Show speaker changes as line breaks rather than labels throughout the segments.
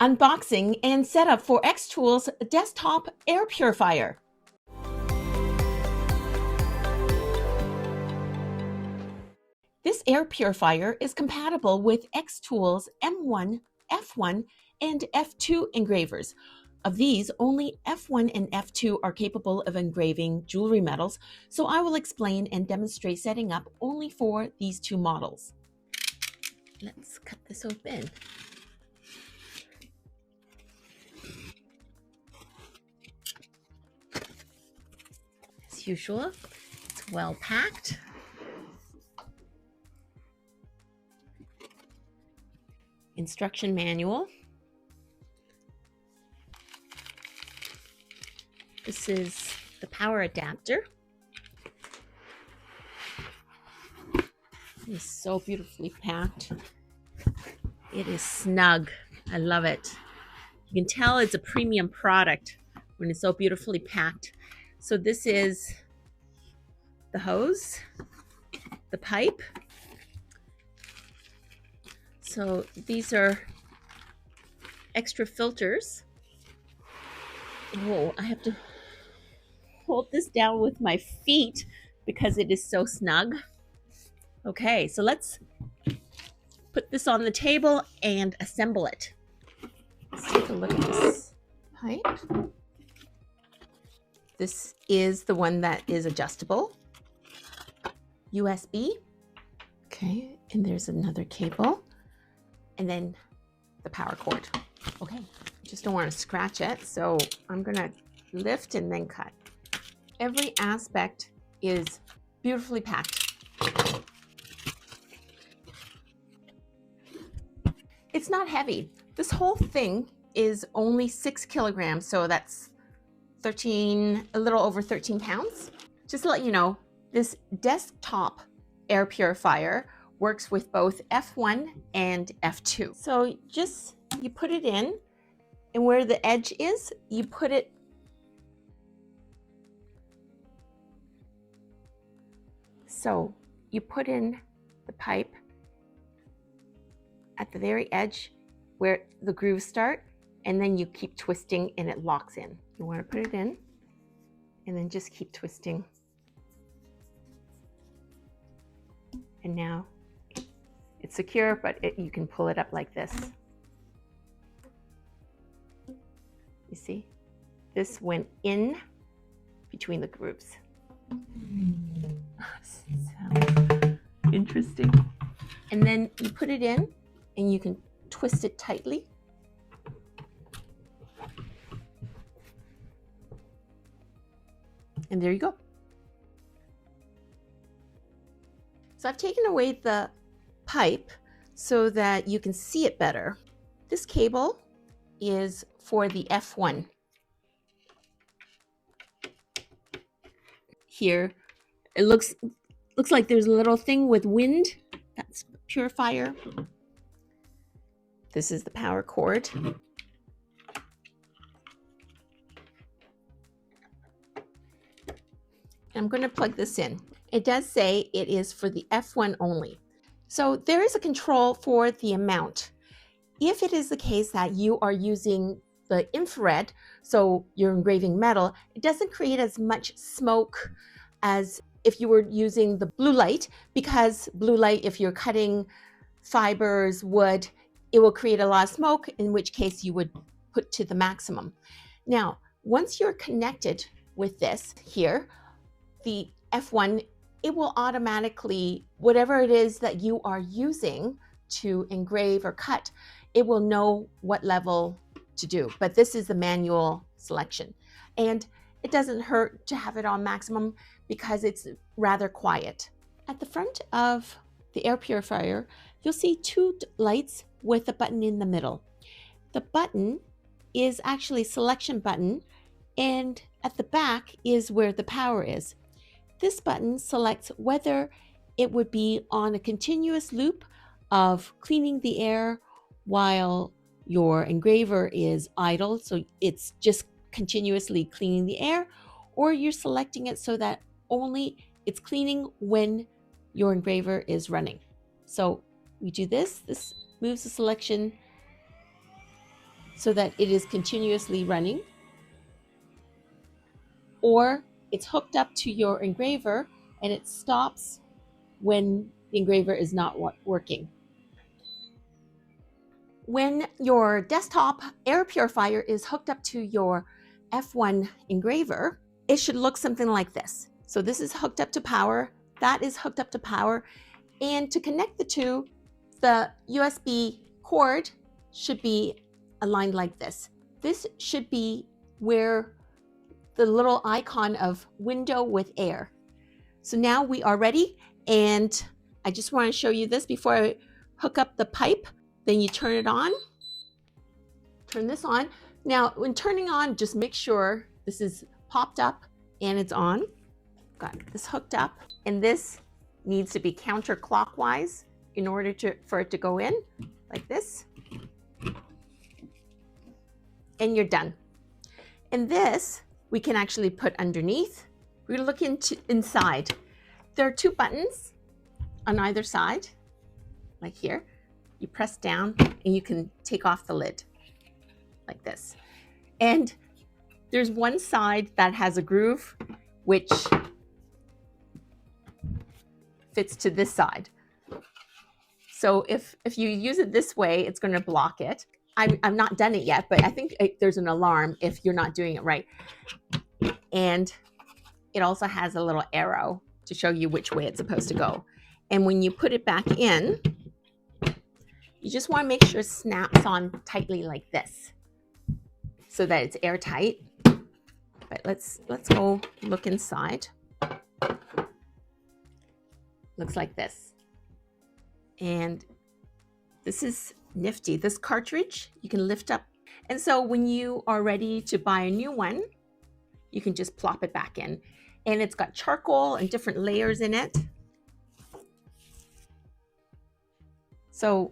Unboxing and setup for xTool's Desktop Air Purifier. This air purifier is compatible with xTool's M1, F1, and F2 engravers. Of these, only F1 and F2 are capable of engraving jewelry metals, so I will explain and demonstrate setting up only for these two models. Let's cut this open. As usual, it's well packed. Instruction manual. This is the power adapter. It's so beautifully packed. It is snug. I love it. You can tell it's a premium product when it's so beautifully packed. So this is the hose, the pipe. So these are extra filters. Oh, I have to hold this down with my feet because it is so snug. Okay, so let's put this on the table and assemble it. Let's take a look at this pipe. This is the one that is adjustable. USB. Okay, and there's another cable. And then the power cord. Okay, just don't want to scratch it, so I'm gonna lift and then cut. Every aspect is beautifully packed. It's not heavy. This whole thing is only 6 kilograms, so that's a little over 13 pounds. Just to let you know, this desktop air purifier works with both F1 and F2. So just, you put it in, and where the edge is, you put it so you put in the pipe at the very edge where the grooves start, and then you keep twisting and it locks in. You want to put it in and then just keep twisting. And now it's secure, but you can pull it up like this. You see? This went in between the grooves. So interesting. And then you put it in and you can twist it tightly. And there you go. So I've taken away the pipe so that you can see it better. This cable is for the F1. Here, it looks like there's a little thing with wind. That's purifier. This is the power cord. I'm going to plug this in. It does say it is for the F1 only. So there is a control for the amount. If it is the case that you are using the infrared, so you're engraving metal, it doesn't create as much smoke as if you were using the blue light, because blue light, if you're cutting fibers, wood, it will create a lot of smoke, in which case you would put to the maximum. Now, once you're connected with this here, the F1, it will automatically, whatever it is that you are using to engrave or cut, it will know what level to do. But this is the manual selection. And it doesn't hurt to have it on maximum because it's rather quiet. At the front of the air purifier, you'll see two lights with a button in the middle. The button is actually a selection button, and at the back is where the power is. This button selects whether it would be on a continuous loop of cleaning the air while your engraver is idle, so it's just continuously cleaning the air, or you're selecting it so that only it's cleaning when your engraver is running. So we do this moves the selection so that it is continuously running, or it's hooked up to your engraver and it stops when the engraver is not working. When your desktop air purifier is hooked up to your F1 engraver, it should look something like this. So this is hooked up to power, that is hooked up to power, and to connect the two, the USB cord should be aligned like this. This should be where the little icon of window with air. So now we are ready, and I just want to show you this before I hook up the pipe. Then you turn it on, turn this on. Now when turning on, just make sure this is popped up and it's on. Got this hooked up, and this needs to be counterclockwise in order for it to go in, like this. And you're done. And this we can actually put underneath. We're gonna look inside. There are two buttons on either side, like here. You press down and you can take off the lid like this. And there's one side that has a groove which fits to this side. So if you use it this way, it's going to block it. I've not done it yet, but I think there's an alarm if you're not doing it right. And it also has a little arrow to show you which way it's supposed to go. And when you put it back in, you just want to make sure it snaps on tightly like this so that it's airtight. But let's go look inside. Looks like this. And this is nifty. This cartridge you can lift up. And so when you are ready to buy a new one, you can just plop it back in. And it's got charcoal and different layers in it. So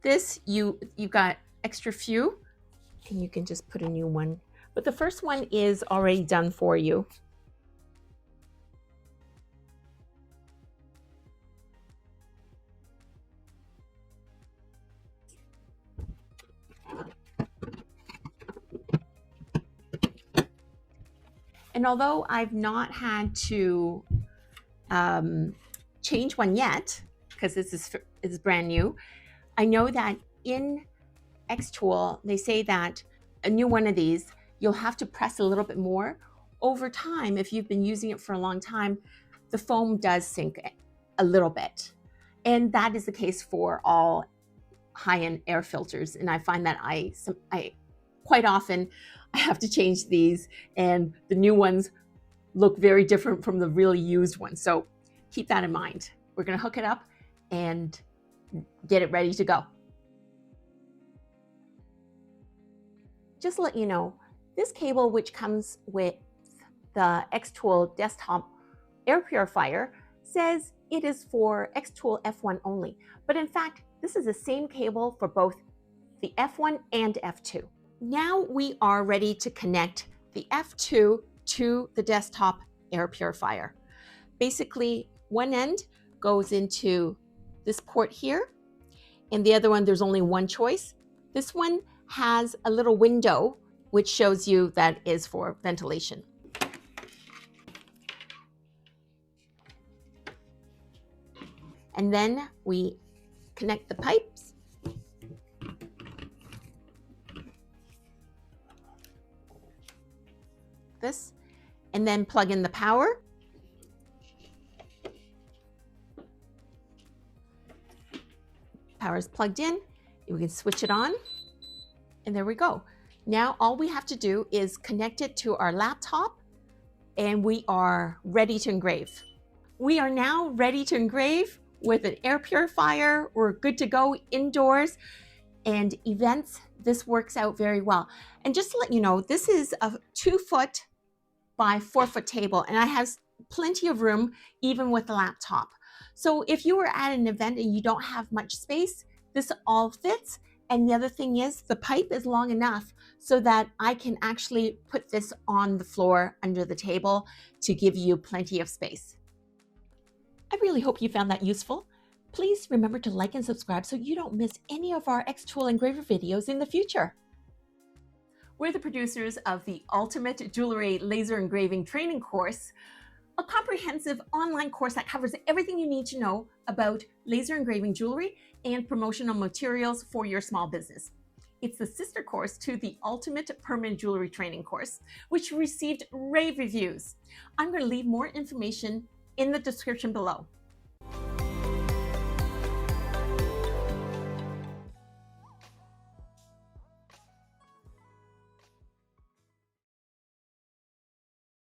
this, you've got extra few, and you can just put a new one. But the first one is already done for you. And although I've not had to change one yet, because this is brand new, I know that in xTool, they say that a new one of these, you'll have to press a little bit more. Over time, if you've been using it for a long time, the foam does sink a little bit. And that is the case for all high-end air filters. And I find that I quite often I have to change these, and the new ones look very different from the really used ones. So keep that in mind. We're going to hook it up and get it ready to go. Just to let you know, this cable, which comes with the xTool Desktop Air Purifier, says it is for xTool F1 only. But in fact, this is the same cable for both the F1 and F2. Now we are ready to connect the F2 to the Desktop Air Purifier. Basically, one end goes into this port here, and the other one, there's only one choice. This one has a little window which shows you that is for ventilation. And then we connect the pipes. This, and then plug in the power. Power is plugged in. We can switch it on, and there we go. Now all we have to do is connect it to our laptop, and we are ready to engrave. We are now ready to engrave with an air purifier. We're good to go indoors and events. This works out very well. And just to let you know, this is a 2-foot by 4-foot table, and I have plenty of room even with the laptop. So if you were at an event and you don't have much space, this all fits. And the other thing is the pipe is long enough so that I can actually put this on the floor under the table to give you plenty of space. I really hope you found that useful. Please remember to like and subscribe so you don't miss any of our xTool engraver videos in the future. We're the producers of the Ultimate Jewelry Laser Engraving Training Course, a comprehensive online course that covers everything you need to know about laser engraving jewelry and promotional materials for your small business. It's the sister course to the Ultimate Permanent Jewelry Training Course, which received rave reviews. I'm going to leave more information in the description below.